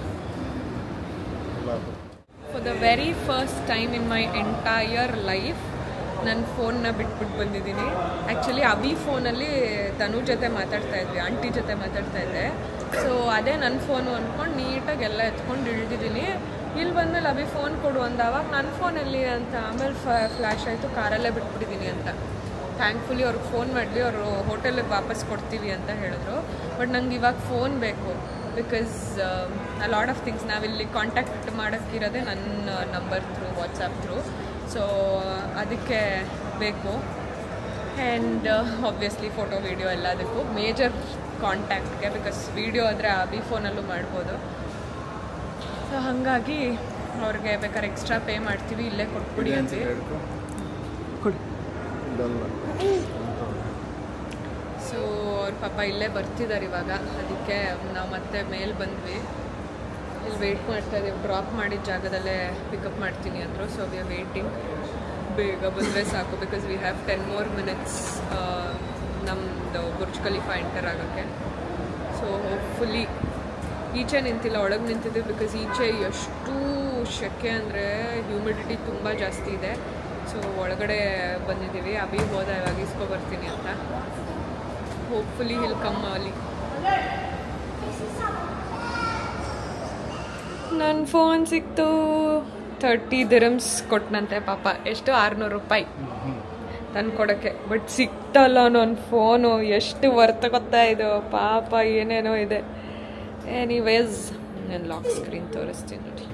For the very first time in my entire life ನನ್ನ ಫೋನ್ನ ಬಿಟ್ಬಿಟ್ಟು ಬಂದಿದ್ದೀನಿ. ಆ್ಯಕ್ಚುಲಿ ಅಭಿ ಫೋನಲ್ಲಿ ತನು ಜೊತೆ ಮಾತಾಡ್ತಾ ಇದ್ವಿ, ಆಂಟಿ ಜೊತೆ ಮಾತಾಡ್ತಾ ಇದ್ದೆ. ಸೊ ಅದೇ ನನ್ನ ಫೋನು ಅಂದ್ಕೊಂಡು ನೀಟಾಗಿ ಎಲ್ಲ ಎತ್ಕೊಂಡು ಇಳಿದಿದ್ದೀನಿ. ಇಲ್ಲಿ ಬಂದಮೇಲೆ ಅಭಿ ಫೋನ್ ಕೊಡು ಅಂದವಾಗ ನನ್ನ ಫೋನಲ್ಲಿ ಅಂತ, ಆಮೇಲೆ ಫ್ಲ್ಯಾಶ್ ಆಯಿತು ಕಾರಲ್ಲೇ ಬಿಟ್ಬಿಟ್ಟಿದ್ದೀನಿ ಅಂತ. ಥ್ಯಾಂಕ್ಫುಲಿ ಅವ್ರಿಗೆ ಫೋನ್ ಮಾಡಿದ್ವಿ, ಅವರು ಹೋಟೆಲಿಗೆ ವಾಪಸ್ ಕೊಡ್ತೀವಿ ಅಂತ ಹೇಳಿದ್ರು. ಬಟ್ ನಂಗೆ ಇವಾಗ ಫೋನ್ ಬೇಕು, because a lot of things ನಾವಿಲ್ಲಿ ಕಾಂಟ್ಯಾಕ್ಟ್ ಮಾಡೋಕ್ಕಿರೋದೇ ನನ್ನ number through, WhatsApp through. So ಅದಕ್ಕೆ ಬೇಕು. ಆ್ಯಂಡ್ ಆಬ್ವಿಯಸ್ಲಿ ಫೋಟೋ ವೀಡಿಯೋ ಎಲ್ಲದಕ್ಕೂ ಮೇಜರ್ ಕಾಂಟ್ಯಾಕ್ಟ್ಗೆ, ಬಿಕಾಸ್ ವೀಡಿಯೋ ಆದರೆ ಅಭಿ ಫೋನಲ್ಲೂ ಮಾಡ್ಬೋದು. ಸೊ ಹಾಗಾಗಿ ಅವ್ರಿಗೆ ಬೇಕಾದ್ರೆ ಎಕ್ಸ್ಟ್ರಾ ಪೇ ಮಾಡ್ತೀವಿ, ಇಲ್ಲೇ ಕೊಟ್ಬಿಡಿ ಅಂತ ಕೊಡಿ. ಸೊ ಅವ್ರ ಪಾಪ ಇಲ್ಲೇ ಬರ್ತಿದ್ದಾರೆ ಇವಾಗ. ಅದಕ್ಕೆ ನಾವು ಮತ್ತೆ ಮೇಲೆ ಬಂದ್ವಿ. ಇಲ್ಲಿ ವೆಯ್ಟ್ ಮಾಡ್ತಾ ಇದ್ದೀವಿ. ಡ್ರಾಪ್ ಮಾಡಿದ ಜಾಗದಲ್ಲೇ ಪಿಕಪ್ ಮಾಡ್ತೀನಿ ಅಂದರು. So we are waiting. ಬೇಗ ಬಂದರೆ ಸಾಕು, because we have 10 more minutes ನಮ್ಮದು ಬುರ್ಜ್ ಖಲೀಫಾ ಎಂಟರ್ ಆಗೋಕ್ಕೆ. ಸೊ ಹೋಪ್ಫುಲಿ ಈಚೆ ನಿಂತಿಲ್ಲ, ಒಳಗೆ ನಿಂತಿದ್ದೀವಿ. ಬಿಕಾಸ್ ಈಚೆ ಎಷ್ಟು ಶೆಕೆ ಅಂದರೆ ಹ್ಯೂಮಿಡಿಟಿ ತುಂಬ ಜಾಸ್ತಿ ಇದೆ. ಸೊ ಒಳಗಡೆ ಬಂದಿದ್ದೀವಿ. ಅಭಿ ಹೋದ ಇವಾಗ ಇಸ್ಕೊಬರ್ತೀನಿ ಅಂತ. Hopefully hill come early. ನನ್ನ ಫೋನ್ ಸಿಕ್ತು. 30 dirhams ಕೊಟ್ಟನಂತೆ ಪಾಪ. ಎಷ್ಟು 600 ರೂಪಾಯಿ ತಂದು ಕೊಡೋಕ್ಕೆ. ಬಟ್ ಸಿಕ್ತಲ್ಲ ನನ್ನ ಫೋನು. ಎಷ್ಟು ವರ್ತ್ ಗೊತ್ತಾ ಇದು, ಪಾಪ ಏನೇನೋ ಇದೆ. ಎನಿವೇಸ್ ನಾನು ಲಾಕ್ ಸ್ಕ್ರೀನ್ ತೋರಿಸ್ತೀನಿ ನೋಡಿ.